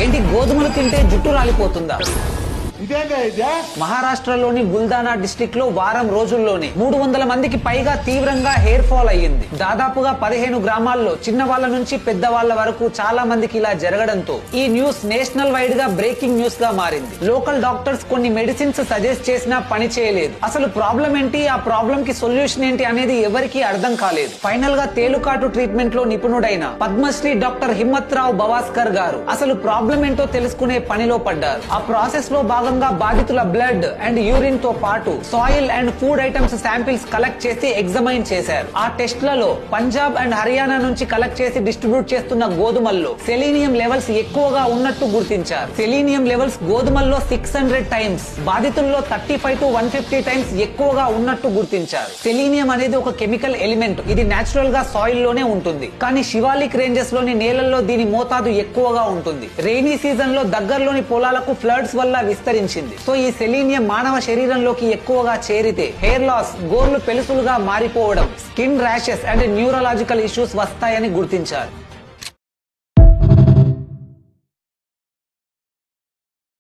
ఏంటి గోధుమలు తింటే జుట్టు రాలిపోతుందా? మహారాష్ట్రలోని బుల్దానా డిస్ట్రిక్ట్ లో వారం రోజుల్లోనే 300 మందికి పైగా తీవ్రంగా హెయిర్ ఫాల్ అయ్యింది. దాదాపుగా 15 గ్రామాల్లో చిన్నవాళ్ల నుంచి పెద్దవాళ్ల వరకు చాలా మందికి ఇలా జరగడంతో ఈ న్యూస్ నేషనల్ వైడ్ గా బ్రేకింగ్ న్యూస్ గా మారింది. లోకల్ డాక్టర్స్ కొన్ని మెడిసిన్స్ సజెస్ట్ చేసినా పని చేయలేదు. అసలు ప్రాబ్లం ఏంటి, ఆ ప్రాబ్లం కి సొల్యూషన్ ఏంటి అనేది ఎవరికీ అర్థం కాలేదు. ఫైనల్ గా తేలుకాటు ట్రీట్మెంట్ లో నిపుణుడైన పద్మశ్రీ డాక్టర్ హిమ్మత్ రావు బవాస్కర్ గారు అసలు ప్రాబ్లం ఏంటో తెలుసుకునే పనిలో పడ్డారు. ఆ ప్రాసెస్ లో భాగంగా బాధితుల బ్లడ్ అండ్ యూరిన్ తో పాటు soil and food items samples collect చేసి ఎగ్జామైన్ చేశారు. ఆ టెస్ట్లలో పంజాబ్ అండ్ హర్యానా నుంచి కలెక్ట్ చేసి డిస్ట్రిబ్యూట్ చేస్తున్న గోధుమల్లో సెలీనియం లెవెల్స్ ఎక్కువగా ఉన్నట్టు గుర్తించారు. సెలీనియం లెవెల్స్ గోధుమల్లో 600 టైమ్స్, బాధితుల్లో 35 to 150 టైమ్స్ ఎక్కువగా ఉన్నట్టు గుర్తించారు. సెలీనియం అనేది ఒక కెమికల్ ఎలిమెంట్. ఇది నేచురల్ గా సాయిల్ లోనే ఉంటుంది. కానీ శివాలిక్ రేంజెస్ లోని నేలల్లో దీని మోతాదు ఎక్కువగా ఉంటుంది. రెయినీ సీజన్ లో దగ్గరలోని పొలాలకు ఫ్లడ్స్ వల్ల విస్తరించింది. సో ఈ సెలీనియం మానవ శరీరంలోకి ఎక్కువగా చేరితే హెయిర్ లాస్, గోర్లు పెలుసులుగా మారిపోవడం, skin rashes and neurological issues వస్తాయని గుర్తించారు.